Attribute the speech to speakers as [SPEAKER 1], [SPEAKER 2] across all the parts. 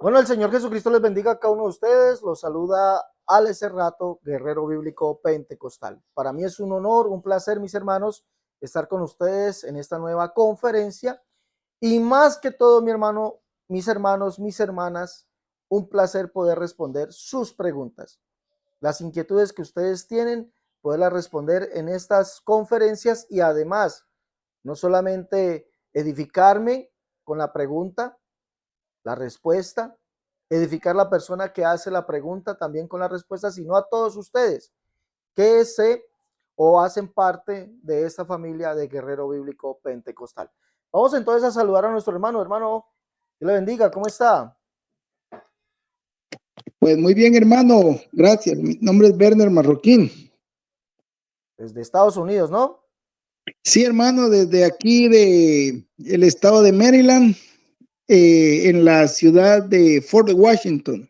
[SPEAKER 1] Bueno, el Señor Jesucristo les bendiga a cada uno de ustedes. Los saluda Alex Cerrato, guerrero bíblico pentecostal. Para mí es un honor, un placer, mis hermanos, estar con ustedes en esta nueva conferencia. Y más que todo, mi hermano, mis hermanos, mis hermanas, un placer poder responder sus preguntas. Las inquietudes que ustedes tienen, poderlas responder en estas conferencias y además, no solamente edificarme con la pregunta, la respuesta, edificar la persona que hace la pregunta también con la respuesta, sino a todos ustedes que se o hacen parte de esta familia de Guerrero Bíblico Pentecostal. Vamos entonces a saludar a nuestro hermano. Hermano, Dios le bendiga, ¿cómo está?
[SPEAKER 2] Pues muy bien, hermano, gracias. Mi nombre es Werner Marroquín.
[SPEAKER 1] Desde Estados Unidos, ¿no?
[SPEAKER 2] Sí, hermano, desde aquí de el estado de Maryland, en la ciudad de Fort Washington.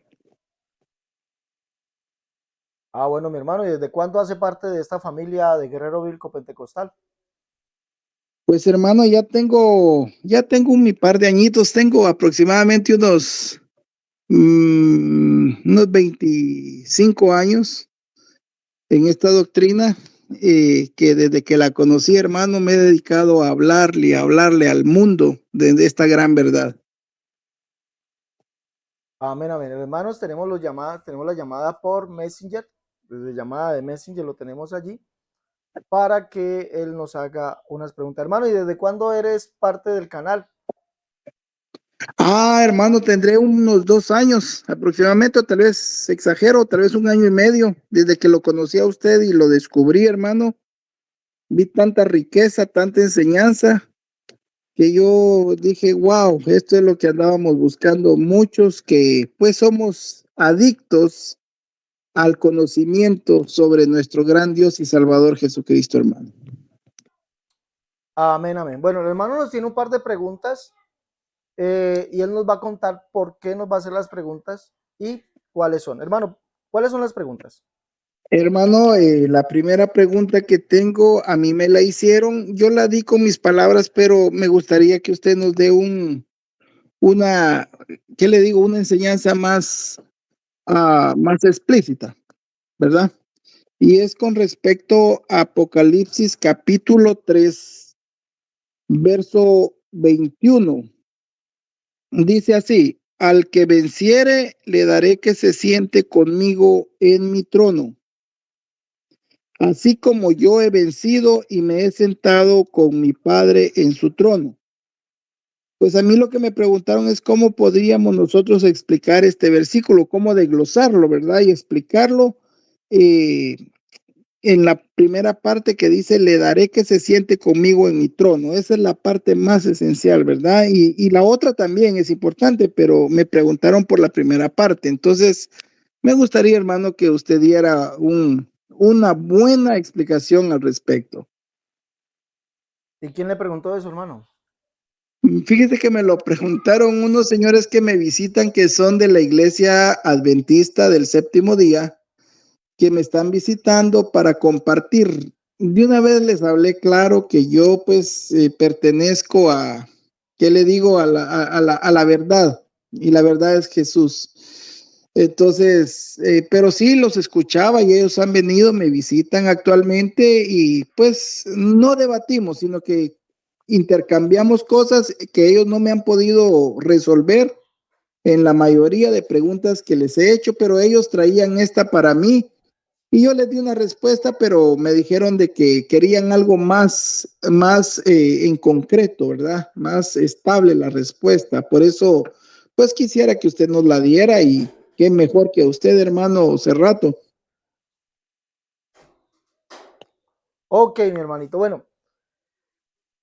[SPEAKER 1] Bueno, mi hermano, ¿y desde cuándo hace parte de esta familia de Guerrero Bíblico Pentecostal?
[SPEAKER 2] Pues hermano, ya tengo mi par de añitos, tengo aproximadamente unos 25 años en esta doctrina, que desde que la conocí, hermano, me he dedicado a hablarle al mundo de esta gran verdad.
[SPEAKER 1] Amén, amén. Hermanos, tenemos la llamada por Messenger, desde llamada de Messenger lo tenemos allí, para que él nos haga unas preguntas. Hermano, ¿y desde cuándo eres parte del canal?
[SPEAKER 2] Hermano, tendré unos 2 años aproximadamente, o tal vez exagero, tal vez 1 año y medio, desde que lo conocí a usted y lo descubrí, hermano. Vi tanta riqueza, tanta enseñanza, que yo dije, wow, esto es lo que andábamos buscando muchos, que pues somos adictos al conocimiento sobre nuestro gran Dios y Salvador Jesucristo, hermano.
[SPEAKER 1] Amén, amén. Bueno, el hermano nos tiene un par de preguntas y él nos va a contar por qué nos va a hacer las preguntas y cuáles son. Hermano, ¿cuáles son las preguntas?
[SPEAKER 2] Hermano, la primera pregunta que tengo, a mí me la hicieron, yo la di con mis palabras, pero me gustaría que usted nos dé una, ¿qué le digo? Una enseñanza más explícita, ¿verdad? Y es con respecto a Apocalipsis capítulo 3, verso 21. Dice así: al que venciere, le daré que se siente conmigo en mi trono, así como yo he vencido y me he sentado con mi Padre en su trono. Pues a mí lo que me preguntaron es cómo podríamos nosotros explicar este versículo, cómo desglosarlo, ¿verdad? Y explicarlo eh, en la primera parte que dice, le daré que se siente conmigo en mi trono. Esa es la parte más esencial, ¿verdad? Y la otra también es importante, pero me preguntaron por la primera parte. Entonces, me gustaría, hermano, que usted diera una buena explicación al respecto.
[SPEAKER 1] ¿Y quién le preguntó eso, hermano?
[SPEAKER 2] Fíjese que me lo preguntaron unos señores que me visitan, que son de la iglesia adventista del séptimo día, que me están visitando para compartir. De una vez les hablé claro que yo pues pertenezco ¿qué le digo? A la verdad, y la verdad es Jesús. Entonces, pero sí los escuchaba y ellos han venido, me visitan actualmente y pues no debatimos, sino que intercambiamos cosas que ellos no me han podido resolver en la mayoría de preguntas que les he hecho, pero ellos traían esta para mí y yo les di una respuesta, pero me dijeron de que querían algo más en concreto, ¿verdad? Más estable la respuesta. Por eso, pues quisiera que usted nos la diera y qué mejor que usted, hermano Cerrato.
[SPEAKER 1] Ok, mi hermanito. Bueno,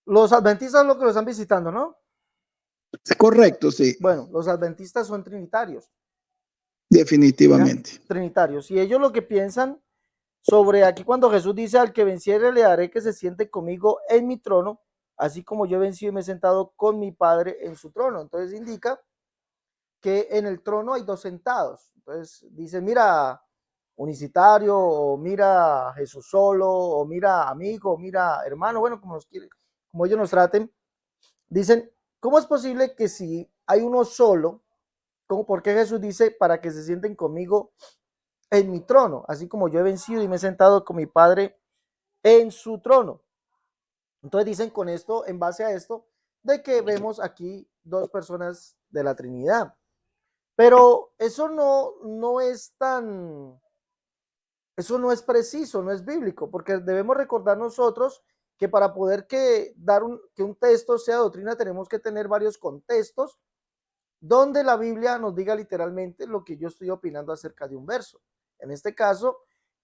[SPEAKER 1] los adventistas lo que lo están visitando, ¿no?
[SPEAKER 2] Correcto, sí,
[SPEAKER 1] Bueno, los adventistas son trinitarios, ¿ya?
[SPEAKER 2] definitivamente.
[SPEAKER 1] Trinitarios. Y ellos lo que piensan sobre aquí cuando Jesús dice al que venciere le daré que se siente conmigo en mi trono, así como yo he vencido y me he sentado con mi Padre en su trono. Entonces indica que en el trono hay dos sentados. Entonces dice, mira unicitario, o mira Jesús solo, o mira amigo, o mira hermano, bueno, como ellos nos traten. Dicen, ¿cómo es posible que si hay uno solo, ¿Por qué Jesús dice para que se sienten conmigo en mi trono? Así como yo he vencido y me he sentado con mi Padre en su trono. Entonces dicen con esto, en base a esto, de que vemos aquí dos personas de la Trinidad. Pero eso no es preciso, no es bíblico, porque debemos recordar nosotros que para poder que un texto sea doctrina tenemos que tener varios contextos donde la Biblia nos diga literalmente lo que yo estoy opinando acerca de un verso. En este caso,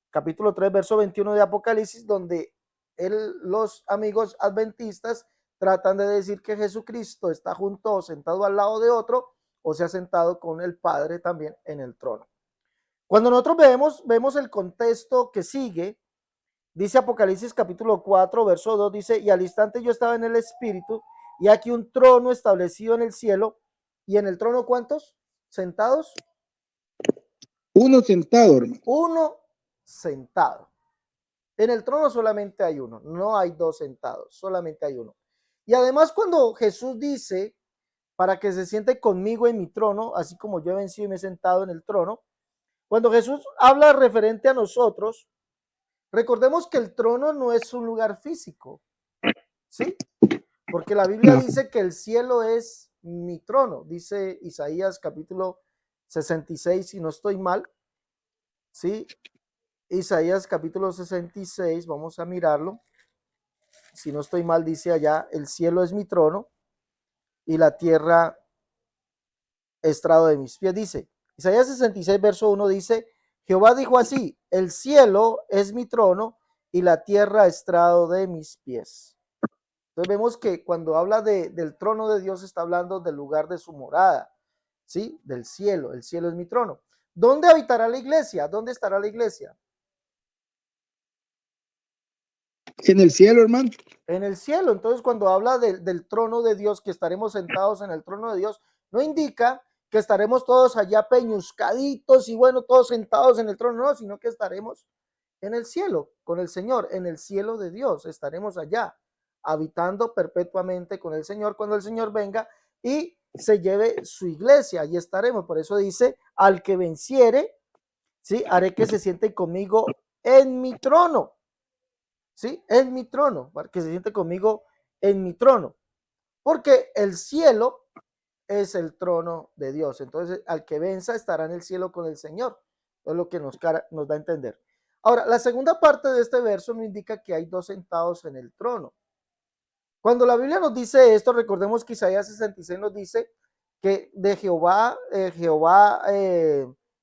[SPEAKER 1] capítulo 3, verso 21 de Apocalipsis, donde los amigos adventistas tratan de decir que Jesucristo está junto o sentado al lado de otro, o se ha sentado con el Padre también en el trono. Cuando nosotros vemos el contexto que sigue, dice Apocalipsis capítulo 4, verso 2, dice, y al instante yo estaba en el Espíritu, y aquí un trono establecido en el cielo, y en el trono, ¿cuántos? ¿Sentados?
[SPEAKER 2] Uno sentado, hermano.
[SPEAKER 1] Uno sentado. En el trono solamente hay uno, no hay dos sentados, solamente hay uno. Y además cuando Jesús dice, para que se siente conmigo en mi trono, así como yo he vencido y me he sentado en el trono, cuando Jesús habla referente a nosotros, recordemos que el trono no es un lugar físico, ¿sí? Porque la Biblia
[SPEAKER 2] No.
[SPEAKER 1] dice que el cielo es mi trono, dice Isaías capítulo 66, si no estoy mal, ¿sí? Isaías capítulo 66, vamos a mirarlo. Si no estoy mal, dice allá, el cielo es mi trono y la tierra estrado de mis pies. Dice, Isaías 66, verso 1 dice, Jehová dijo así, el cielo es mi trono y la tierra estrado de mis pies. Entonces vemos que cuando habla del trono de Dios está hablando del lugar de su morada, ¿sí? Del cielo, el cielo es mi trono. ¿Dónde habitará la iglesia? ¿Dónde estará la iglesia?
[SPEAKER 2] En el cielo, hermano.
[SPEAKER 1] En el cielo. Entonces cuando habla del trono de Dios, que estaremos sentados en el trono de Dios, no indica que estaremos todos allá peñuscaditos y bueno, todos sentados en el trono, no, sino que estaremos en el cielo con el Señor, en el cielo de Dios, estaremos allá, habitando perpetuamente con el Señor cuando el Señor venga y se lleve su iglesia, allí estaremos. Por eso dice, al que venciere, ¿sí? Haré que se siente conmigo en mi trono, ¿sí? En mi trono, para que se siente conmigo en mi trono, porque el cielo es el trono de Dios. Entonces, al que venza estará en el cielo con el Señor. Es lo que nos da a entender. Ahora, la segunda parte de este verso nos indica que hay dos sentados en el trono. Cuando la Biblia nos dice esto, recordemos que Isaías 66 nos dice que de Jehová,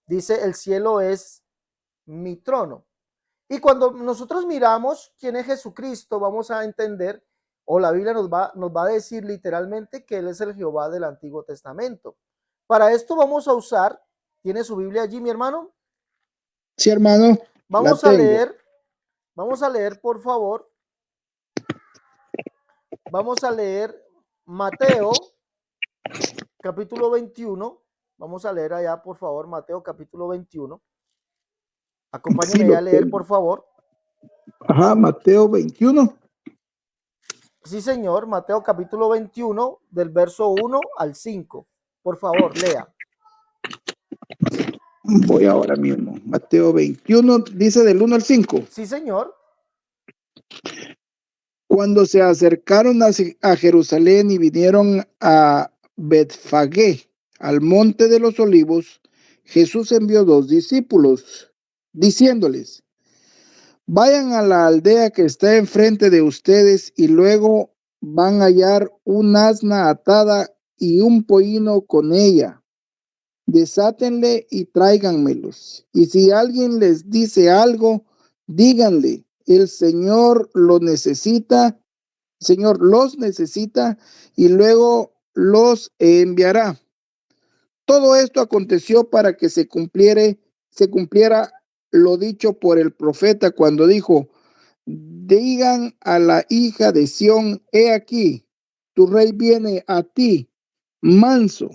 [SPEAKER 1] dice, el cielo es mi trono. Y cuando nosotros miramos quién es Jesucristo, vamos a entender, o la Biblia nos va a decir literalmente que Él es el Jehová del Antiguo Testamento. Para esto vamos a usar, ¿tiene su Biblia allí, mi hermano?
[SPEAKER 2] Sí, hermano, la tengo.
[SPEAKER 1] Vamos a leer, por favor, vamos a leer Mateo, capítulo 21. Vamos a leer allá, por favor, Mateo, capítulo 21.
[SPEAKER 2] Sí,
[SPEAKER 1] Acompáñeme
[SPEAKER 2] lo
[SPEAKER 1] a leer,
[SPEAKER 2] tengo.
[SPEAKER 1] por favor.
[SPEAKER 2] Ajá, Mateo 21.
[SPEAKER 1] Sí, señor, Mateo capítulo 21, del verso 1 al 5. Por favor, lea.
[SPEAKER 2] Voy ahora mismo. Mateo 21 dice del 1 al 5.
[SPEAKER 1] Sí, señor.
[SPEAKER 2] Cuando se acercaron a Jerusalén y vinieron a Betfagé, al monte de los olivos, Jesús envió 2 discípulos, diciéndoles, vayan a la aldea que está enfrente de ustedes y luego van a hallar un asna atada y un pollino con ella. Desátenle y tráiganmelos. Y si alguien les dice algo, díganle, el Señor los necesita y luego los enviará. Todo esto aconteció para que se cumpliera lo dicho por el profeta cuando dijo, digan a la hija de Sión, he aquí, tu rey viene a ti, manso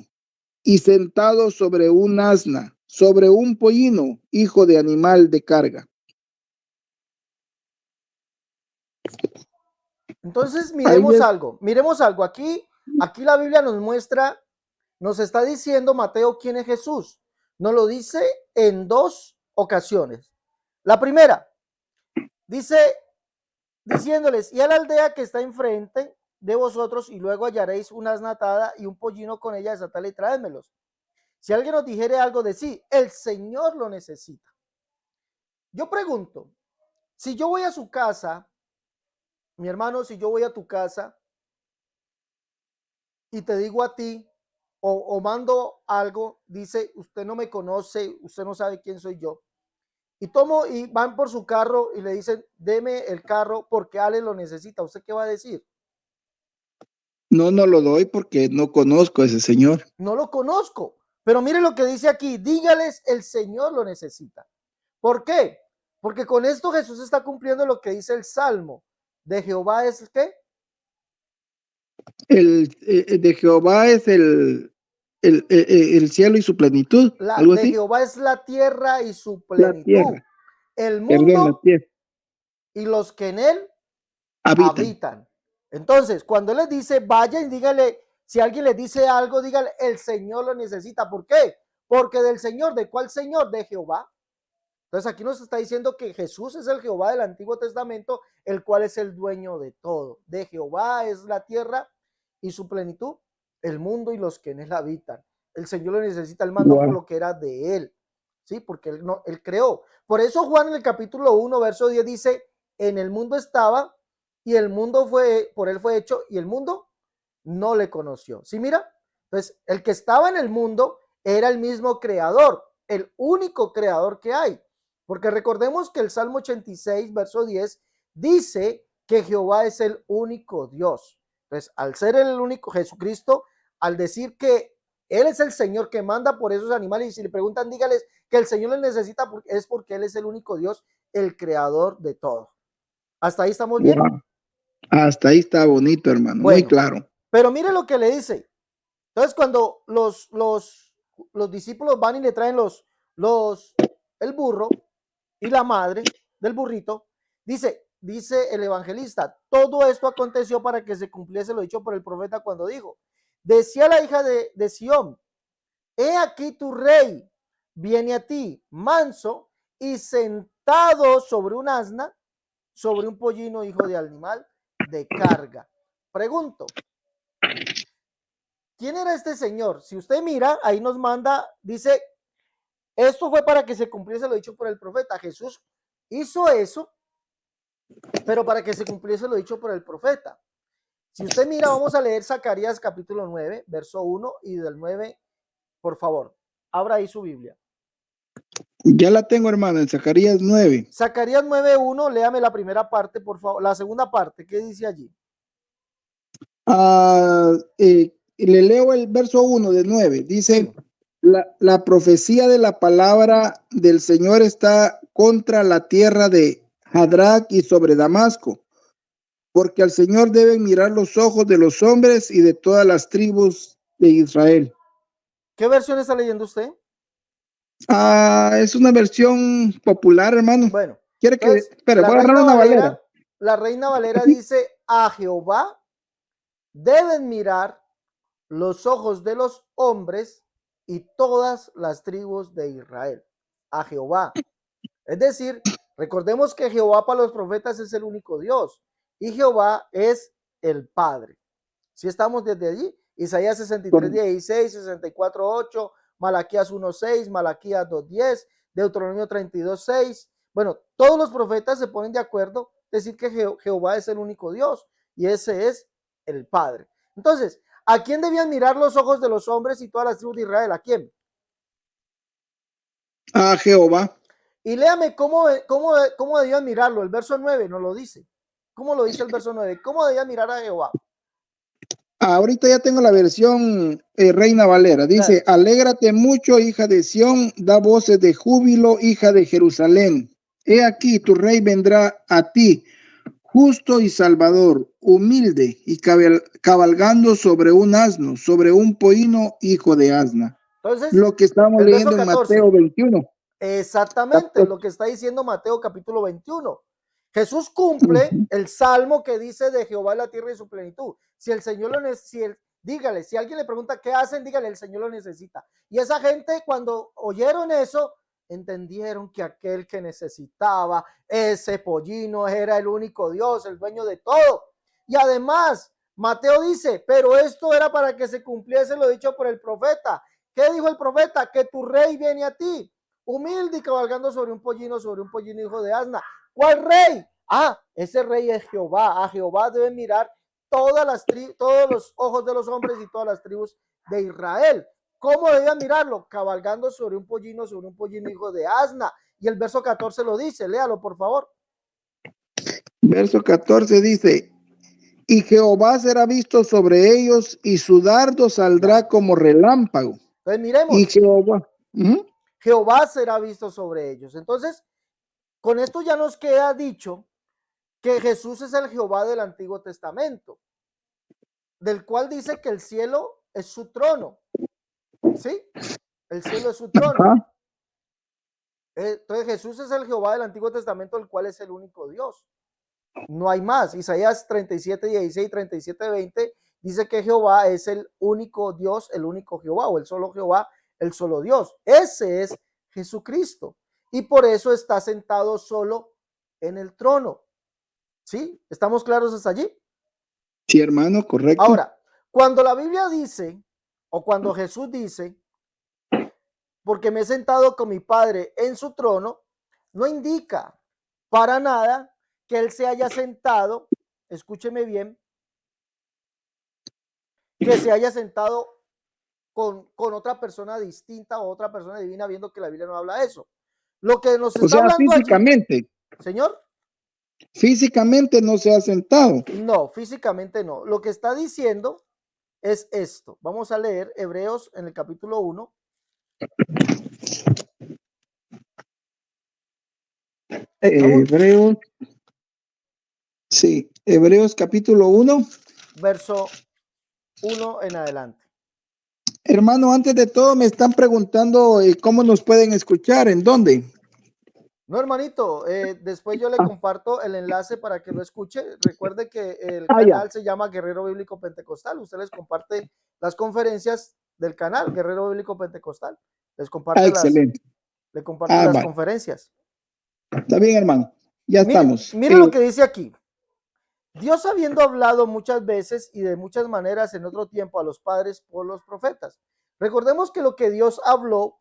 [SPEAKER 2] y sentado sobre un asna, sobre un pollino, hijo de animal de carga.
[SPEAKER 1] Entonces,
[SPEAKER 2] Ahí
[SPEAKER 1] miremos algo. Aquí la Biblia nos muestra nos está diciendo Mateo quién es Jesús. Nos lo dice en dos ocasiones. La primera, dice diciéndoles, y a la aldea que está enfrente de vosotros, y luego hallaréis una asna atada y un pollino con ella, desatadla y traédmelos. Si alguien os dijere algo de sí, el Señor lo necesita. Yo pregunto, si yo voy a su casa, mi hermano, si yo voy a tu casa y te digo a ti, o mando algo, dice, usted no me conoce, usted no sabe quién soy yo, y tomo y van por su carro y le dicen, deme el carro porque Ale lo necesita, ¿usted qué va a decir?
[SPEAKER 2] No, no lo doy porque no conozco a ese señor.
[SPEAKER 1] No lo conozco, pero mire lo que dice aquí, dígales, el Señor lo necesita. ¿Por qué? Porque con esto Jesús está cumpliendo lo que dice el Salmo, de Jehová es ¿qué?
[SPEAKER 2] De Jehová es el cielo y su plenitud, algo
[SPEAKER 1] De
[SPEAKER 2] así.
[SPEAKER 1] Jehová es la tierra y su
[SPEAKER 2] La
[SPEAKER 1] plenitud,
[SPEAKER 2] tierra,
[SPEAKER 1] el
[SPEAKER 2] perdón, la
[SPEAKER 1] mundo
[SPEAKER 2] tierra.
[SPEAKER 1] y los que en él
[SPEAKER 2] Habitan.
[SPEAKER 1] habitan. Entonces, cuando él les dice, vaya y dígale, si alguien le dice algo, dígale, el Señor lo necesita. ¿Por qué? Porque del Señor, ¿de cuál Señor? De Jehová. Entonces aquí nos está diciendo que Jesús es el Jehová del Antiguo Testamento, el cual es el dueño de todo. De Jehová es la tierra y su plenitud, el mundo y los que en él habitan. El Señor lo necesita, él mandó por
[SPEAKER 2] Wow.
[SPEAKER 1] lo que era de él, ¿sí? Porque él, no, él creó. Por eso Juan en el capítulo 1, verso 10 dice, en el mundo estaba y el mundo fue, por él fue hecho y el mundo no le conoció. ¿Sí mira? Entonces, el que estaba en el mundo era el mismo creador, el único creador que hay. Porque recordemos que el Salmo 86, verso 10, dice que Jehová es el único Dios. Entonces, al ser el único Jesucristo, al decir que Él es el Señor que manda por esos animales, y si le preguntan, dígales que el Señor les necesita, es porque Él es el único Dios, el creador de todo. ¿Hasta ahí estamos bien?
[SPEAKER 2] Wow. Hasta ahí está bonito, hermano, muy
[SPEAKER 1] Bueno,
[SPEAKER 2] claro.
[SPEAKER 1] pero mire lo que le dice. Entonces, cuando los discípulos van y le traen el burro y la madre del burrito, dice el evangelista, todo esto aconteció para que se cumpliese lo dicho por el profeta cuando dijo, decía la hija de Sión, he aquí tu rey viene a ti, manso y sentado sobre un asna, sobre un pollino hijo de animal de carga. Pregunto, ¿quién era este señor? Si usted mira, ahí nos manda, dice, esto fue para que se cumpliese lo dicho por el profeta. Jesús hizo eso, pero para que se cumpliese lo dicho por el profeta. Si usted mira, vamos a leer Zacarías capítulo 9, verso 1 y del 9, por favor, abra ahí su Biblia.
[SPEAKER 2] Ya la tengo, hermano, en Zacarías 9.
[SPEAKER 1] Zacarías 9:1, léame la primera parte, por favor, la segunda parte, ¿qué dice allí?
[SPEAKER 2] Le leo el verso 1 de 9.
[SPEAKER 1] Sí,
[SPEAKER 2] Dice, la profecía de la palabra del Señor está contra la tierra de Hadrac y sobre Damasco, porque al Señor deben mirar los ojos de los hombres y de todas las tribus de Israel.
[SPEAKER 1] ¿qué versión está leyendo usted?
[SPEAKER 2] Es una versión popular, hermano.
[SPEAKER 1] Bueno,
[SPEAKER 2] ¿Quiere que,
[SPEAKER 1] entonces,
[SPEAKER 2] espera, voy a agarrar una Valera?
[SPEAKER 1] La Reina Valera dice, a Jehová deben mirar los ojos de los hombres y todas las tribus de Israel. A Jehová. Es decir, recordemos que Jehová para los profetas es el único Dios y Jehová es el Padre. Si estamos desde allí, Isaías 63:16, 64:8, Malaquías 1:6, Malaquías 2:10, Deuteronomio 32:6. Bueno, todos los profetas se ponen de acuerdo decir que Jehová es el único Dios y ese es el Padre. Entonces, ¿a quién debían mirar los ojos de los hombres y todas las tribus de Israel? ¿A quién?
[SPEAKER 2] A Jehová.
[SPEAKER 1] Y léame cómo debían mirarlo. El verso 9 nos lo dice. ¿Cómo lo dice el verso 9? ¿Cómo debían mirar a Jehová?
[SPEAKER 2] Ahorita ya tengo la versión Reina Valera. Dice,
[SPEAKER 1] Dale.
[SPEAKER 2] alégrate mucho, hija de Sión, da voces de júbilo, hija de Jerusalén. He aquí, tu rey vendrá a ti, justo y salvador, humilde y cabalgando sobre un asno, sobre un pollino, hijo de asna.
[SPEAKER 1] Entonces,
[SPEAKER 2] Lo que estamos
[SPEAKER 1] el verso
[SPEAKER 2] leyendo en Mateo
[SPEAKER 1] 14.
[SPEAKER 2] 21.
[SPEAKER 1] Exactamente lo que está diciendo Mateo capítulo 21. Jesús cumple el salmo que dice de Jehová la tierra y su plenitud. Si el Señor dígale, si alguien le pregunta qué hacen, dígale, el Señor lo necesita. Y esa gente cuando oyeron eso, entendieron que aquel que necesitaba ese pollino era el único Dios, el dueño de todo. Y además, Mateo dice, pero esto era para que se cumpliese lo dicho por el profeta. ¿Qué dijo el profeta? Que tu rey viene a ti, humilde y cabalgando sobre un pollino hijo de asna. ¿Cuál rey? Ah, ese rey es Jehová. A Jehová deben mirar todos los ojos de los hombres y todas las tribus de Israel. ¿Cómo debían mirarlo? Cabalgando sobre un pollino hijo de asna. Y el verso 14 lo dice, léalo por favor.
[SPEAKER 2] Verso 14 dice, y Jehová será visto sobre ellos y su dardo saldrá
[SPEAKER 1] Ya.
[SPEAKER 2] como relámpago.
[SPEAKER 1] Entonces miremos,
[SPEAKER 2] Y Jehová.
[SPEAKER 1] Jehová será visto sobre ellos. Entonces, con esto ya nos queda dicho que Jesús es el Jehová del Antiguo Testamento, del cual dice que el cielo es su trono. ¿Sí? El cielo es su trono.
[SPEAKER 2] Ajá.
[SPEAKER 1] Entonces Jesús es el Jehová del Antiguo Testamento, el cual es el único Dios. No hay más. Isaías 37:16, 37:20 dice que Jehová es el único Dios, el único Jehová, o el solo Jehová, el solo Dios. Ese es Jesucristo. Y por eso está sentado solo en el trono. ¿Sí? ¿Estamos claros hasta allí?
[SPEAKER 2] Sí, hermano, correcto.
[SPEAKER 1] Ahora, cuando la Biblia dice, o cuando Jesús dice, porque me he sentado con mi Padre en su trono, no indica para nada que Él se haya sentado, escúcheme bien, que se haya sentado con otra persona distinta o otra persona divina, viendo que la Biblia no habla eso. Lo que nos está hablando
[SPEAKER 2] físicamente.
[SPEAKER 1] Allí, señor.
[SPEAKER 2] Físicamente no se ha sentado.
[SPEAKER 1] No, físicamente no. Lo que está diciendo es esto. Vamos a leer Hebreos en el capítulo 1.
[SPEAKER 2] Hebreos. Sí, Hebreos capítulo 1.
[SPEAKER 1] Verso 1 en adelante.
[SPEAKER 2] Hermano, antes de todo me están preguntando cómo nos pueden escuchar, ¿en dónde?
[SPEAKER 1] No, hermanito, después yo le comparto el enlace para que lo escuche. Recuerde que el canal se llama Guerrero Bíblico Pentecostal. Usted les comparte las conferencias del canal Guerrero Bíblico Pentecostal. Les comparte
[SPEAKER 2] excelente.
[SPEAKER 1] le comparte las
[SPEAKER 2] vale.
[SPEAKER 1] conferencias.
[SPEAKER 2] Está bien, hermano. Ya estamos.
[SPEAKER 1] Mire lo que dice aquí. Dios, habiendo hablado muchas veces y de muchas maneras en otro tiempo a los padres por los profetas. Recordemos que lo que Dios habló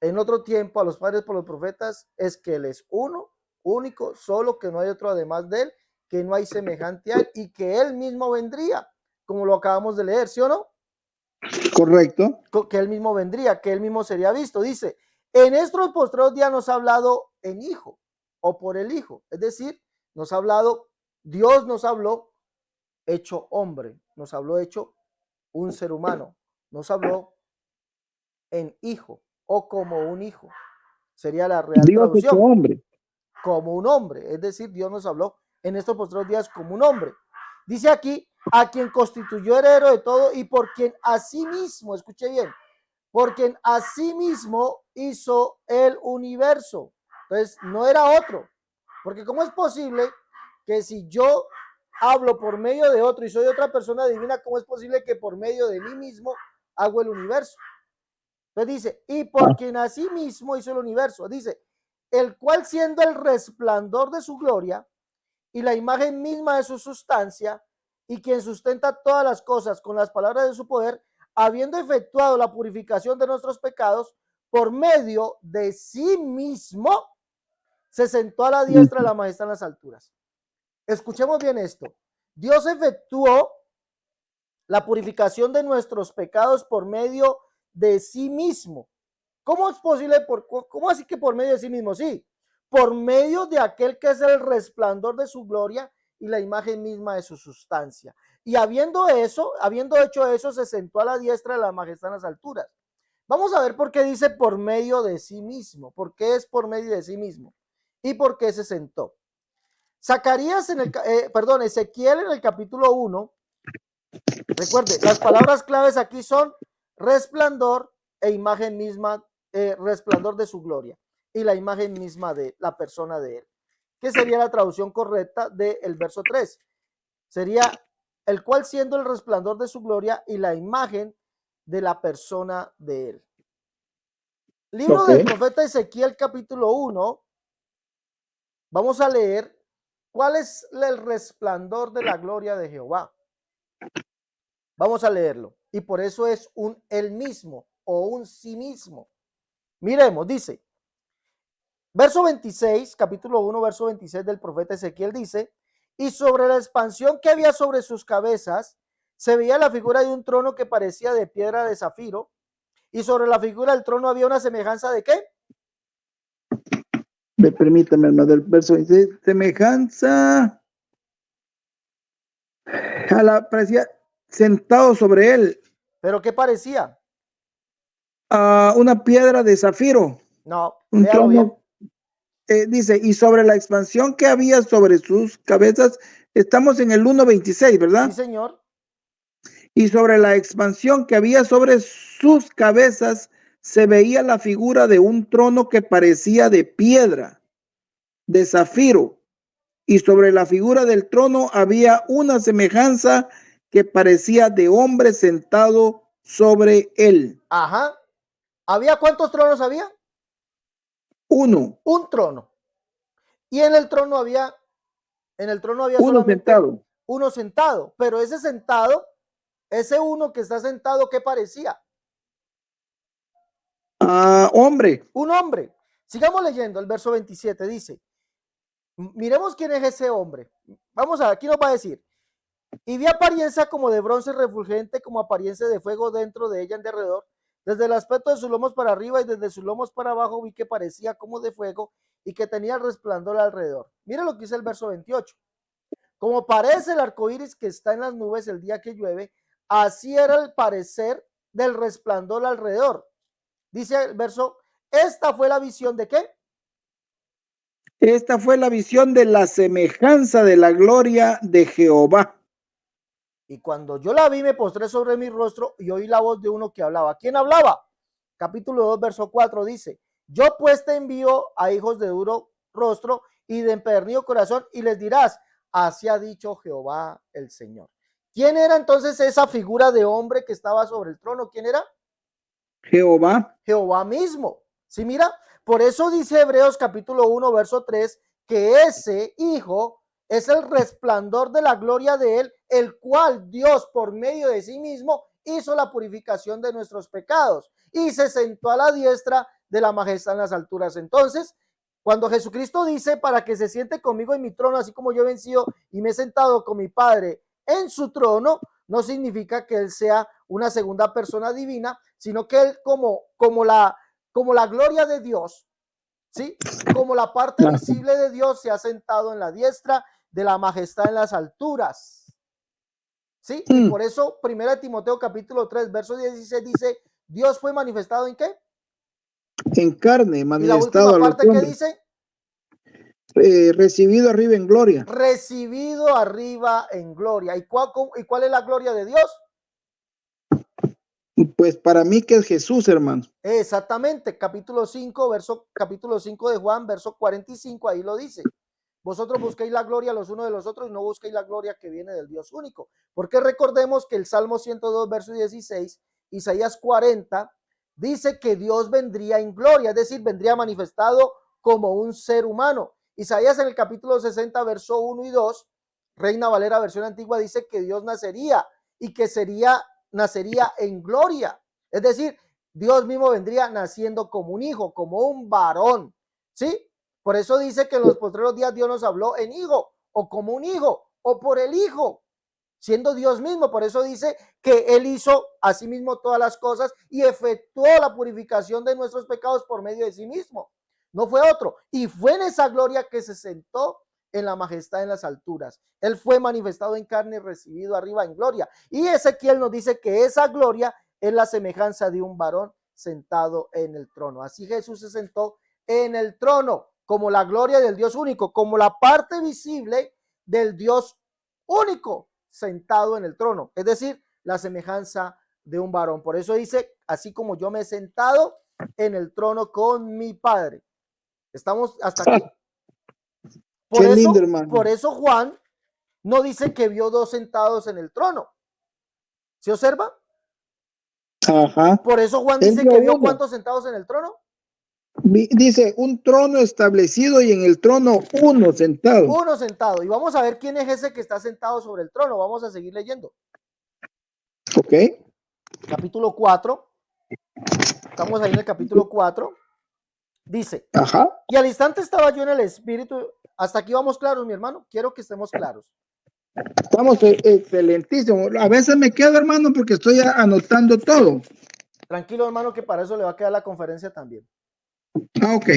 [SPEAKER 1] en otro tiempo a los padres por los profetas es que Él es uno, único, solo, que no hay otro además de Él, que no hay semejante a Él y que Él mismo vendría, como lo acabamos de leer, ¿sí o no?
[SPEAKER 2] Correcto.
[SPEAKER 1] Que Él mismo vendría, que Él mismo sería visto. Dice, en estos postreros días nos ha hablado en Hijo o por el Hijo, es decir, nos ha hablado, Dios nos habló hecho hombre, nos habló hecho un ser humano, nos habló en Hijo o como un hijo. Sería la real
[SPEAKER 2] Dios
[SPEAKER 1] traducción.
[SPEAKER 2] hecho hombre.
[SPEAKER 1] Como un hombre, es decir, Dios nos habló en estos postreros días como un hombre. Dice aquí, a quien constituyó heredero de todo y por quien asimismo, escuche bien, por quien asimismo hizo el universo. Entonces, no era otro. Porque ¿cómo es posible que si yo hablo por medio de otro y soy otra persona divina, cómo es posible que por medio de mí mismo hago el universo? Entonces dice, y por quien asimismo hizo el universo, dice, el cual siendo el resplandor de su gloria y la imagen misma de su sustancia, y quien sustenta todas las cosas con las palabras de su poder, habiendo efectuado la purificación de nuestros pecados, por medio de sí mismo, se sentó a la diestra de la majestad en las alturas. Escuchemos bien esto. Dios efectuó la purificación de nuestros pecados por medio de sí mismo. ¿Cómo es posible? ¿Cómo así que por medio de sí mismo? Sí, por medio de aquel que es el resplandor de su gloria y la imagen misma de su sustancia. Y habiendo hecho eso, se sentó a la diestra de la majestad en las alturas. Vamos a ver por qué dice por medio de sí mismo. ¿Por qué es por medio de sí mismo? ¿Y por qué se sentó? Ezequiel en el capítulo 1. Recuerde, las palabras claves aquí son resplandor e imagen misma, resplandor de su gloria y la imagen misma de la persona de Él. ¿Qué sería la traducción correcta del verso 3? Sería el cual siendo el resplandor de su gloria y la imagen de la persona de él. Libro del profeta Ezequiel, capítulo 1. Vamos a leer cuál es el resplandor de la gloria de Jehová. Vamos a leerlo. Y por eso es un él mismo o un sí mismo. Miremos, dice, verso 26, capítulo 1, verso 26 del profeta Ezequiel dice, y sobre la expansión que había sobre sus cabezas, se veía la figura de un trono que parecía de piedra de zafiro, y sobre la figura del trono había una semejanza de ¿qué?
[SPEAKER 2] Me permítame, hermano, del verso 26, semejanza a la, parecía sentado sobre él,
[SPEAKER 1] ¿Pero qué parecía?
[SPEAKER 2] a una piedra de zafiro,
[SPEAKER 1] No,
[SPEAKER 2] un
[SPEAKER 1] léalo bien.
[SPEAKER 2] trono, dice, y sobre la expansión que había sobre sus cabezas, estamos en el 1:26,
[SPEAKER 1] Sí,
[SPEAKER 2] ¿verdad?
[SPEAKER 1] señor.
[SPEAKER 2] Y sobre la expansión que había sobre sus cabezas, se veía la figura de un trono que parecía de piedra, de zafiro, y sobre la figura del trono había una semejanza que parecía de hombre sentado sobre él.
[SPEAKER 1] Ajá. ¿Había cuántos tronos había?
[SPEAKER 2] Uno,
[SPEAKER 1] Un trono. Y en el trono había
[SPEAKER 2] uno
[SPEAKER 1] solamente
[SPEAKER 2] sentado.
[SPEAKER 1] uno sentado, pero ese sentado, ese uno que está sentado, ¿qué parecía?
[SPEAKER 2] Hombre.
[SPEAKER 1] Un hombre. Sigamos leyendo el verso 27, dice, miremos quién es ese hombre. Vamos a ver, aquí nos va a decir, y vi apariencia como de bronce refulgente, como apariencia de fuego dentro de ella en derredor. Desde el aspecto de sus lomos para arriba y desde sus lomos para abajo vi que parecía como de fuego y que tenía el resplandor alrededor. Mira lo que dice el verso 28. Como parece el arco iris que está en las nubes el día que llueve, así era el parecer del resplandor alrededor. Dice el verso, esta fue la visión de ¿qué?
[SPEAKER 2] Esta fue la visión de la semejanza de la gloria de Jehová.
[SPEAKER 1] Y cuando yo la vi, me postré sobre mi rostro y oí la voz de uno que hablaba. ¿Quién hablaba? Capítulo 2, verso 4 dice, yo pues te envío a hijos de duro rostro y de empedernido corazón y les dirás, así ha dicho Jehová el Señor. ¿Quién era entonces esa figura de hombre que estaba sobre el trono? ¿Quién era?
[SPEAKER 2] Jehová.
[SPEAKER 1] Jehová mismo. ¿Sí mira? Por eso dice Hebreos capítulo 1, verso 3, que ese hijo es el resplandor de la gloria de él, el cual Dios por medio de sí mismo hizo la purificación de nuestros pecados y se sentó a la diestra de la majestad en las alturas. Entonces, cuando Jesucristo dice para que se siente conmigo en mi trono, así como yo he vencido y me he sentado con mi Padre en su trono, no significa que él sea una segunda persona divina, sino que él como la gloria de Dios, ¿sí? Como la parte visible de Dios se ha sentado en la diestra de la majestad en las alturas, ¿sí? Y por eso, 1 Timoteo capítulo 3, verso 16 dice, Dios fue manifestado ¿en qué?
[SPEAKER 2] En carne,
[SPEAKER 1] Y la
[SPEAKER 2] manifestado
[SPEAKER 1] última
[SPEAKER 2] a los
[SPEAKER 1] parte que
[SPEAKER 2] hombres.
[SPEAKER 1] dice,
[SPEAKER 2] Recibido arriba en gloria.
[SPEAKER 1] recibido arriba en gloria. ¿Y cuál es la gloria de Dios?
[SPEAKER 2] Pues para mí que es Jesús, hermano.
[SPEAKER 1] Exactamente, capítulo 5 de Juan, verso 45, ahí lo dice. Vosotros busquéis la gloria los unos de los otros y no busquéis la gloria que viene del Dios único. Porque recordemos que el Salmo 102, verso 16, Isaías 40, dice que Dios vendría en gloria, es decir, vendría manifestado como un ser humano. Isaías en el capítulo 60, verso 1 y 2, Reina Valera, versión antigua, dice que Dios nacería y que nacería en gloria. Es decir, Dios mismo vendría naciendo como un hijo, como un varón, ¿sí? Por eso dice que en los postreros días Dios nos habló en hijo, o como un hijo, o por el hijo, siendo Dios mismo. Por eso dice que Él hizo a sí mismo todas las cosas y efectuó la purificación de nuestros pecados por medio de sí mismo. No fue otro. Y fue en esa gloria que se sentó en la majestad en las alturas. Él fue manifestado en carne y recibido arriba en gloria. Y Ezequiel nos dice que esa gloria es la semejanza de un varón sentado en el trono. Así Jesús se sentó en el trono como la gloria del Dios único, como la parte visible del Dios único sentado en el trono, es decir, la semejanza de un varón. Por eso dice, así como yo me he sentado en el trono con mi Padre. ¿Estamos hasta aquí?
[SPEAKER 2] Qué lindo, hermano.
[SPEAKER 1] Por eso Juan No dice que vio dos sentados en el trono. ¿Se observa?
[SPEAKER 2] Ajá.
[SPEAKER 1] Por eso Juan
[SPEAKER 2] Él
[SPEAKER 1] dice
[SPEAKER 2] vio
[SPEAKER 1] que vio
[SPEAKER 2] uno.
[SPEAKER 1] ¿cuántos sentados en el trono?
[SPEAKER 2] Dice un trono establecido y en el trono uno sentado.
[SPEAKER 1] Uno sentado. Y vamos a ver quién es ese que está sentado sobre el trono. Vamos a seguir leyendo.
[SPEAKER 2] Ok.
[SPEAKER 1] Capítulo 4. Estamos ahí en el capítulo 4. Dice,
[SPEAKER 2] Ajá.
[SPEAKER 1] y al instante estaba yo en el espíritu. Hasta aquí vamos claros, mi hermano. Quiero que estemos claros.
[SPEAKER 2] Estamos excelentísimo. A veces me quedo, hermano, porque estoy anotando todo.
[SPEAKER 1] Tranquilo, hermano, que para eso le va a quedar la conferencia también.
[SPEAKER 2] Ah, ok.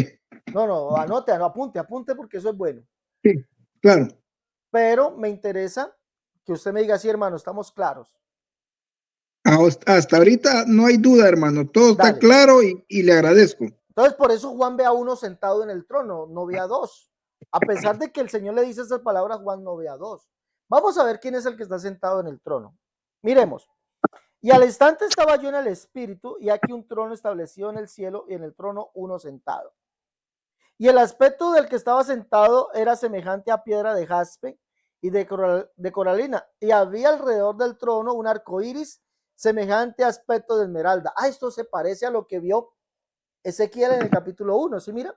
[SPEAKER 1] No, anote, no, apunte porque eso es bueno.
[SPEAKER 2] Sí, claro.
[SPEAKER 1] Pero me interesa que usted me diga, sí, hermano, estamos claros.
[SPEAKER 2] Hasta ahorita no hay duda, hermano. Todo
[SPEAKER 1] Dale.
[SPEAKER 2] está claro y le agradezco.
[SPEAKER 1] Entonces, por eso Juan ve a uno sentado en el trono, no ve a dos. A pesar de que el Señor le dice esas palabras, Juan no ve a dos. Vamos a ver quién es el que está sentado en el trono. Miremos. Y al instante estaba yo en el espíritu, y aquí un trono establecido en el cielo, y en el trono uno sentado. Y el aspecto del que estaba sentado era semejante a piedra de jaspe y de coralina, y había alrededor del trono un arco iris semejante a aspecto de esmeralda. Esto se parece a lo que vio Ezequiel en el capítulo 1, ¿sí mira?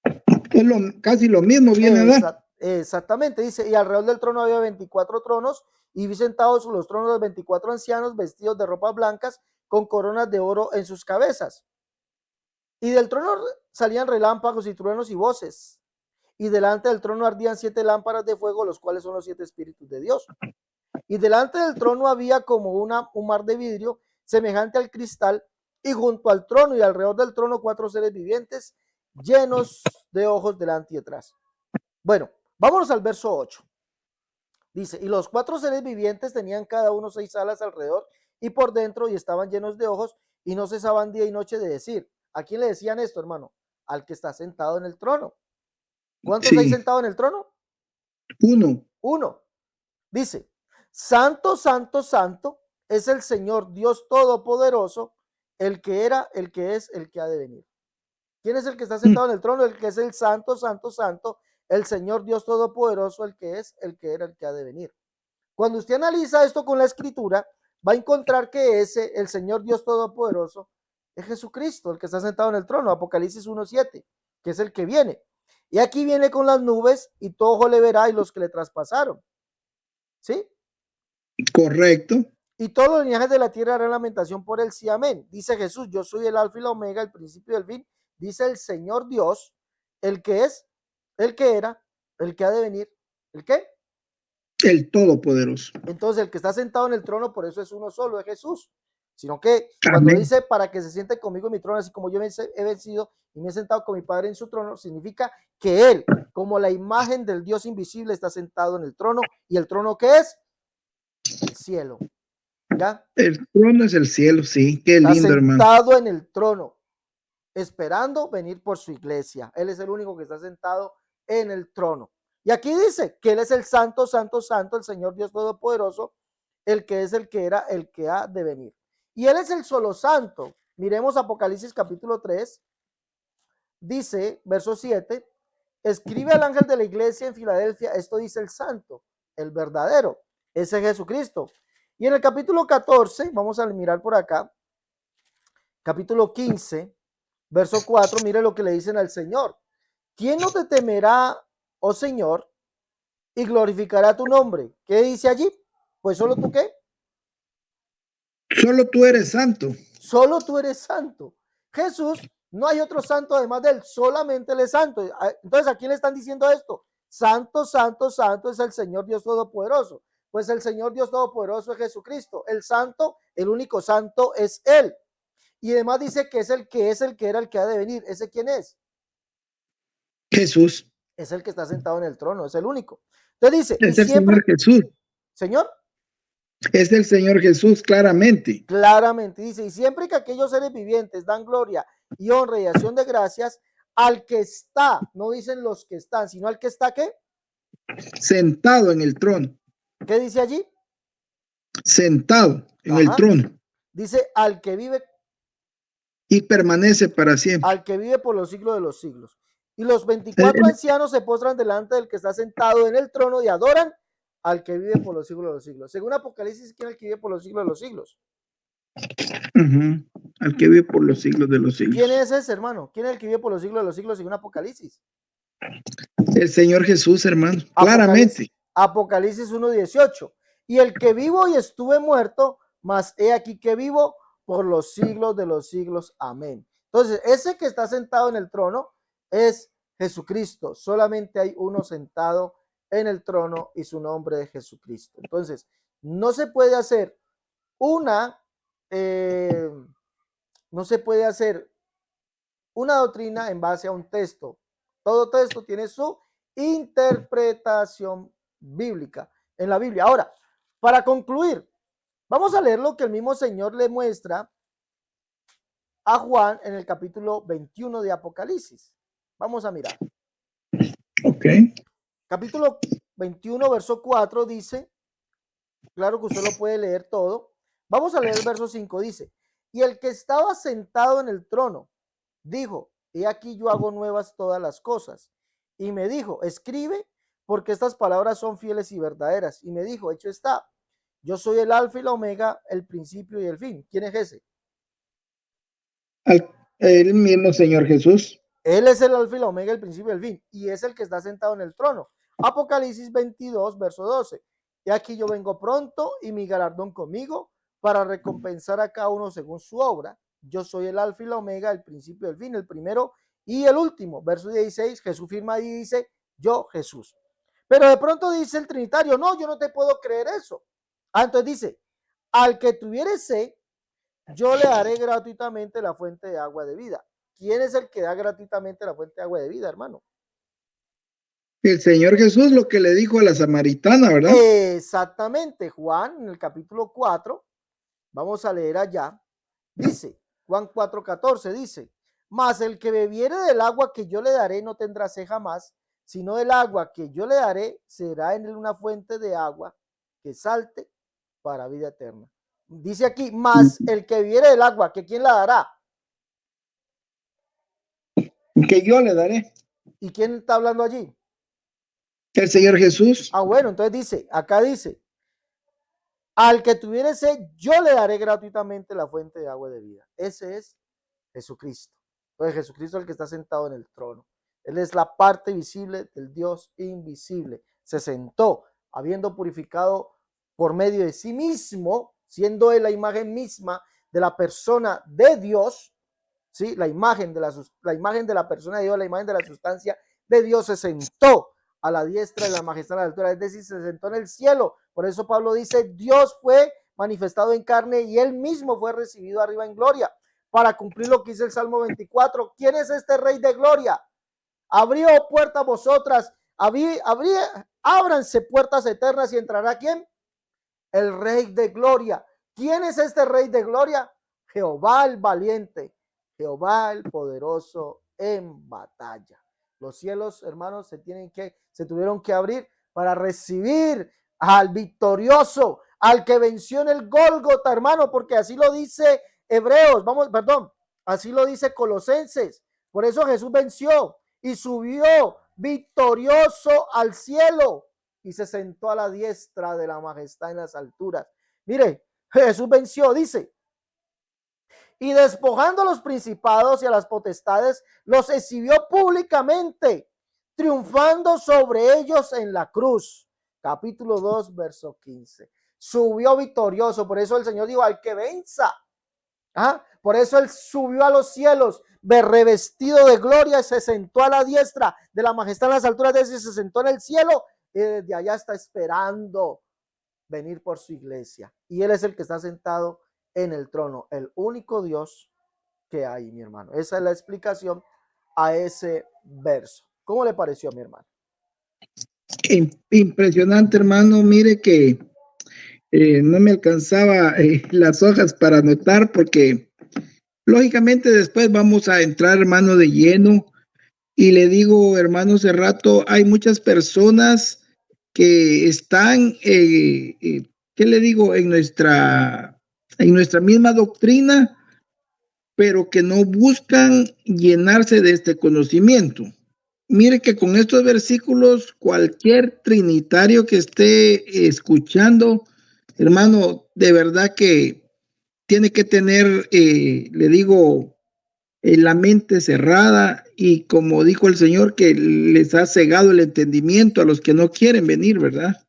[SPEAKER 2] Es casi lo mismo viene a dar.
[SPEAKER 1] Exactamente, dice, y alrededor del trono había 24 tronos, y vi sentados sobre los tronos los 24 ancianos vestidos de ropas blancas con coronas de oro en sus cabezas. Y del trono salían relámpagos y truenos y voces. Y delante del trono ardían 7 lámparas de fuego, los cuales son los 7 espíritus de Dios. Y delante del trono había como un mar de vidrio semejante al cristal, y junto al trono y alrededor del trono 4 seres vivientes llenos de ojos delante y detrás. Bueno, vámonos al verso 8. Dice, y los 4 seres vivientes tenían cada uno 6 alas alrededor y por dentro, y estaban llenos de ojos, y no cesaban día y noche de decir. ¿A quién le decían esto, hermano? Al que está sentado en el trono. ¿Cuántos hay sentados en el trono? Uno. Dice, santo, santo, santo es el Señor Dios Todopoderoso, el que era, el que es, el que ha de venir. ¿Quién es el que está sentado en el trono? El que es el santo, santo, santo, el Señor Dios Todopoderoso, el que es, el que era, el que ha de venir. Cuando usted analiza esto con la escritura, va a encontrar que ese, el Señor Dios Todopoderoso, es Jesucristo, el que está sentado en el trono, Apocalipsis 1:7, que es el que viene. Y aquí viene con las nubes, y todo ojo le verá, y los que le traspasaron. ¿Sí?
[SPEAKER 2] Correcto.
[SPEAKER 1] Y todos los linajes de la tierra harán lamentación por él, sí, amén. Dice Jesús, yo soy el alfa y la omega, el principio y el fin. Dice el Señor Dios, el que es, el que era, el que ha de venir, ¿el qué?
[SPEAKER 2] El Todopoderoso.
[SPEAKER 1] Entonces el que está sentado en el trono, por eso es uno solo, es Jesús. Sino que cuando dice para que se siente conmigo en mi trono, así como yo he vencido y me he sentado con mi Padre en su trono, significa que él, como la imagen del Dios invisible, está sentado en el trono. ¿Y el trono qué es? El cielo. ¿Ya?
[SPEAKER 2] El trono es el cielo, sí. Qué lindo, hermano.
[SPEAKER 1] Está sentado en el trono, esperando venir por su iglesia. Él es el único que está sentado en el trono. Y aquí dice que él es el santo, santo, santo, el Señor Dios Todopoderoso, el que es, el que era, el que ha de venir. Y él es el solo santo. Miremos Apocalipsis capítulo 3. Dice, verso 7, escribe al ángel de la iglesia en Filadelfia, esto dice el santo, el verdadero, ese es Jesucristo. Y en el capítulo 14, vamos a mirar por acá, capítulo 15, verso 4, mire lo que le dicen al Señor. ¿Quién no te temerá, oh Señor, y glorificará tu nombre? ¿Qué dice allí? Pues solo tú, ¿qué?
[SPEAKER 2] Solo tú eres santo.
[SPEAKER 1] Solo tú eres santo. Jesús, no hay otro santo además de él, solamente él es santo. Entonces, ¿a quién le están diciendo esto? Santo, santo, santo es el Señor Dios Todopoderoso. Pues el Señor Dios Todopoderoso es Jesucristo. El santo, el único santo es él. Y además dice que es el que era, el que ha de venir. ¿Ese quién es?
[SPEAKER 2] Jesús.
[SPEAKER 1] Es el que está sentado en el trono, es el único. Entonces dice,
[SPEAKER 2] es
[SPEAKER 1] y
[SPEAKER 2] el
[SPEAKER 1] siempre,
[SPEAKER 2] Señor Jesús.
[SPEAKER 1] Señor.
[SPEAKER 2] Es el Señor Jesús, claramente.
[SPEAKER 1] Claramente, dice, y siempre que aquellos seres vivientes dan gloria y honra y acción de gracias al que está, no dicen los que están, sino al que está, ¿qué?
[SPEAKER 2] Sentado en el trono.
[SPEAKER 1] ¿Qué dice allí?
[SPEAKER 2] Sentado en el trono.
[SPEAKER 1] Dice, al que vive
[SPEAKER 2] y permanece para siempre.
[SPEAKER 1] Al que vive por los siglos de los siglos. Y los 24 ancianos se postran delante del que está sentado en el trono y adoran al que vive por los siglos de los siglos. Según Apocalipsis, ¿quién es el que vive por los siglos de los siglos?
[SPEAKER 2] Al que vive por los siglos de los
[SPEAKER 1] ¿Quién
[SPEAKER 2] siglos.
[SPEAKER 1] es ese, hermano? ¿Quién es el que vive por los siglos de los siglos según Apocalipsis?
[SPEAKER 2] El Señor Jesús, hermano,
[SPEAKER 1] Apocalipsis,
[SPEAKER 2] claramente.
[SPEAKER 1] Apocalipsis 1:18. Y el que vivo y estuve muerto, mas he aquí que vivo por los siglos de los siglos. Amén. Entonces, ese que está sentado en el trono es Jesucristo. Solamente hay uno sentado en el trono y su nombre es Jesucristo. Entonces, no se puede hacer una, no se puede hacer una doctrina en base a un texto. Todo texto tiene su interpretación bíblica en la Biblia. Ahora, para concluir, vamos a leer lo que el mismo Señor le muestra a Juan en el capítulo 21 de Apocalipsis. Vamos a mirar.
[SPEAKER 2] Ok.
[SPEAKER 1] Capítulo 21, verso 4 dice, claro que usted lo puede leer todo. Vamos a leer el verso 5, dice, y el que estaba sentado en el trono dijo, he aquí yo hago nuevas todas las cosas. Y me dijo, escribe, porque estas palabras son fieles y verdaderas. Y me dijo, hecho está, yo soy el alfa y la omega, el principio y el fin. ¿Quién es ese?
[SPEAKER 2] El mismo Señor Jesús.
[SPEAKER 1] Él es el alfa y la omega, el principio y el fin. Y es el que está sentado en el trono. Apocalipsis 22, verso 12. Y aquí yo vengo pronto y mi galardón conmigo para recompensar a cada uno según su obra. Yo soy el alfa y la omega, el principio y el fin, el primero y el último. Verso 16, Jesús firma y dice, yo Jesús. Pero de pronto dice el trinitario, no, yo no te puedo creer eso. Entonces dice, al que tuviere sed, yo le daré gratuitamente la fuente de agua de vida. ¿Quién es el que da gratuitamente la fuente de agua de vida, hermano?
[SPEAKER 2] El Señor Jesús, lo que le dijo a la samaritana, ¿verdad?
[SPEAKER 1] Exactamente, Juan, en el capítulo 4, vamos a leer allá, dice, Juan 4:14, dice, mas el que bebiere del agua que yo le daré no tendrá sed jamás, sino del agua que yo le daré será en él una fuente de agua que salte para vida eterna. Dice aquí, mas el que bebiere del agua, ¿que quién la dará?
[SPEAKER 2] Que yo le daré.
[SPEAKER 1] ¿Y quién está hablando allí?
[SPEAKER 2] El Señor Jesús.
[SPEAKER 1] Bueno, entonces dice, acá dice, al que tuviere sed, yo le daré gratuitamente la fuente de agua de vida. Ese es Jesucristo. Entonces Jesucristo es el que está sentado en el trono. Él es la parte visible del Dios invisible. Se sentó, habiendo purificado por medio de sí mismo, siendo él la imagen misma de la persona de Dios, ¿sí? La imagen de la persona de Dios, la imagen de la sustancia de Dios, se sentó a la diestra de la majestad de la altura, es decir, se sentó en el cielo. Por eso Pablo dice, Dios fue manifestado en carne y él mismo fue recibido arriba en gloria, para cumplir lo que dice el Salmo 24. ¿Quién es este Rey de gloria? Abrió puertas vosotras, ábranse puertas eternas y entrará ¿quién? El Rey de gloria. ¿Quién es este Rey de gloria? Jehová el valiente, Jehová el poderoso en batalla. Los cielos, hermanos, se tuvieron que abrir para recibir al victorioso, al que venció en el Gólgota, hermano, porque así lo dice Hebreos, así lo dice Colosenses. Por eso Jesús venció y subió victorioso al cielo y se sentó a la diestra de la majestad en las alturas. Mire, Jesús venció, dice, y despojando a los principados y a las potestades, los exhibió públicamente, triunfando sobre ellos en la cruz. Capítulo 2, verso 15. Subió victorioso, por eso el Señor dijo, al que venza. Por eso él subió a los cielos, revestido de gloria, se sentó a la diestra de la majestad en las alturas de ese, se sentó en el cielo y desde allá está esperando venir por su iglesia. Y él es el que está sentado en el trono, el único Dios que hay, mi hermano. Esa es la explicación a ese verso. ¿Cómo le pareció, mi hermano?
[SPEAKER 2] Impresionante, hermano. Mire que no me alcanzaba las hojas para anotar porque lógicamente después vamos a entrar, hermano, de lleno. Y le digo, hermano, hace rato hay muchas personas que están, ¿qué le digo? En nuestra misma doctrina, pero que no buscan llenarse de este conocimiento. mire que con estos versículos, cualquier trinitario que esté escuchando, hermano, de verdad que tiene que tener, le digo, la mente cerrada y como dijo el Señor, que les ha cegado el entendimiento a los que no quieren venir, ¿verdad?
[SPEAKER 1] Sí,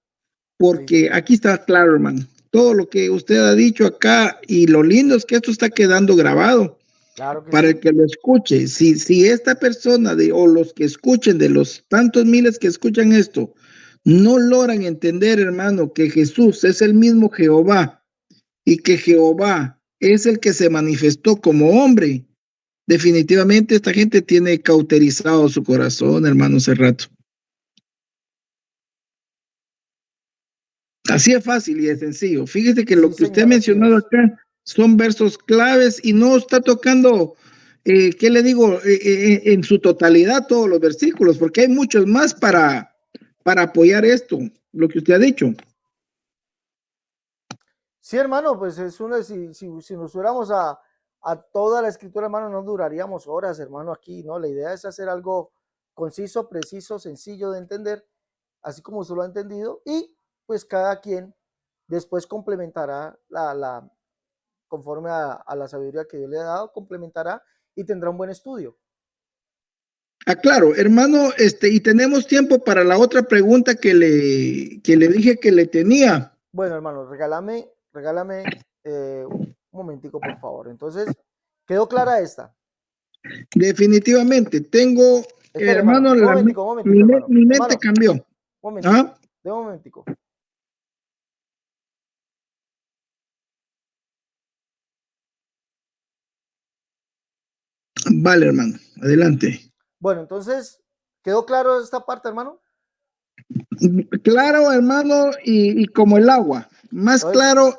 [SPEAKER 2] Porque
[SPEAKER 1] señor.
[SPEAKER 2] aquí está claro, hermano, todo lo que usted ha dicho acá y lo lindo es que esto está quedando grabado
[SPEAKER 1] Claro que
[SPEAKER 2] para el
[SPEAKER 1] sí.
[SPEAKER 2] que lo escuche. Si esta persona o los que escuchen, de los tantos miles que escuchan esto, no logran entender, hermano, que Jesús es el mismo Jehová y que Jehová es el que se manifestó como hombre, definitivamente esta gente tiene cauterizado su corazón, hermano, hace rato. Así es fácil y es sencillo. Fíjese que
[SPEAKER 1] Sí,
[SPEAKER 2] lo que usted ha
[SPEAKER 1] señor, así
[SPEAKER 2] mencionado
[SPEAKER 1] es.
[SPEAKER 2] acá son versos claves y no está tocando, ¿qué le digo? En su totalidad todos los versículos, porque hay muchos más para apoyar esto, lo que usted ha dicho.
[SPEAKER 1] Sí, hermano, pues es una, si nos fuéramos a toda la escritura, hermano, no duraríamos horas, hermano, aquí, ¿no? La idea es hacer algo conciso, preciso, sencillo de entender, así como usted lo ha entendido, y pues cada quien después complementará conforme a la sabiduría que Dios le ha dado, complementará y tendrá un buen estudio.
[SPEAKER 2] Ah, claro, hermano, y tenemos tiempo para la otra pregunta que le dije que le tenía.
[SPEAKER 1] Bueno, hermano, regálame un momentico, por favor. Entonces, ¿quedó clara esta?
[SPEAKER 2] Definitivamente, tengo,
[SPEAKER 1] Espere, hermano,
[SPEAKER 2] hermano,
[SPEAKER 1] un momentico,
[SPEAKER 2] mi,
[SPEAKER 1] hermano.
[SPEAKER 2] mi mente
[SPEAKER 1] Hermano,
[SPEAKER 2] cambió.
[SPEAKER 1] un momentico,
[SPEAKER 2] ¿Ah?
[SPEAKER 1] de un momentico.
[SPEAKER 2] Vale, hermano, adelante.
[SPEAKER 1] Bueno, entonces, ¿quedó claro esta parte, hermano?
[SPEAKER 2] Claro, hermano, y como el agua, más
[SPEAKER 1] Entonces,
[SPEAKER 2] claro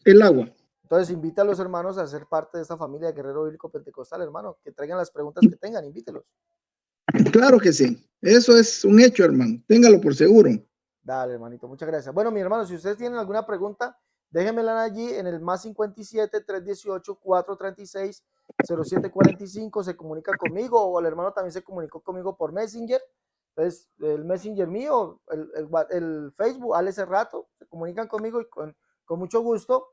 [SPEAKER 2] el agua.
[SPEAKER 1] entonces invita a los hermanos a ser parte de esta familia de Guerrero Bíblico Pentecostal, hermano, que traigan las preguntas que tengan, invítelos.
[SPEAKER 2] Claro que sí, eso es un hecho, hermano, téngalo por seguro.
[SPEAKER 1] Dale, hermanito, muchas gracias. Bueno, mi hermano, si ustedes tienen alguna pregunta, déjenmela allí en el más 57 318 436 0745. Se comunica conmigo o el hermano también se comunicó conmigo por Messenger. Entonces, el Messenger mío, el Facebook, hace rato, se comunican conmigo y con mucho gusto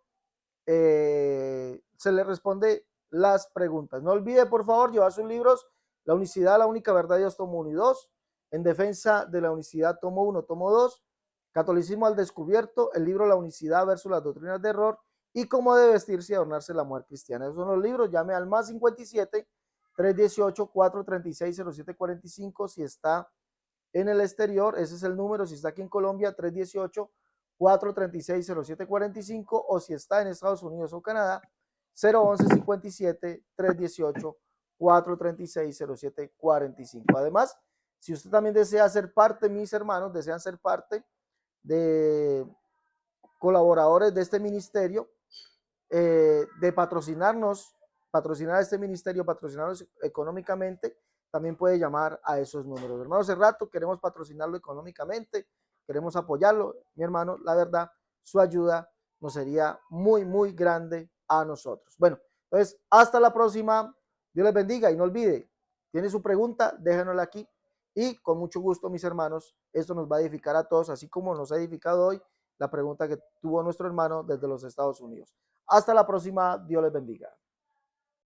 [SPEAKER 1] se le responde las preguntas. No olvide, por favor, llevar sus libros, La Unicidad, La Única Verdad, Dios, tomo 1 y 2, En Defensa de la Unicidad, tomo 1, tomo 2, Catolicismo al Descubierto, el libro La Unicidad versus las Doctrinas de Error y Cómo debe vestirse y adornarse la mujer cristiana. Esos son los libros. Llame al más 57 318 436 0745 si está en el exterior. Ese es el número. Si está aquí en Colombia, 318 436 0745 o si está en Estados Unidos o Canadá, 011 57 318 436 0745. Además, si usted también desea ser parte, mis hermanos, desean ser parte de colaboradores de este ministerio, de patrocinar este ministerio, patrocinarnos económicamente, también puede llamar a esos números. Hermano Cerrato, queremos patrocinarlo económicamente, queremos apoyarlo. Mi hermano, la verdad, su ayuda nos sería muy, muy grande a nosotros. Bueno, entonces, hasta la próxima. Dios les bendiga y no olvide, tiene su pregunta, déjanosla aquí. Y con mucho gusto, mis hermanos, esto nos va a edificar a todos, así como nos ha edificado hoy la pregunta que tuvo nuestro hermano desde los Estados Unidos. Hasta la próxima. Dios les bendiga.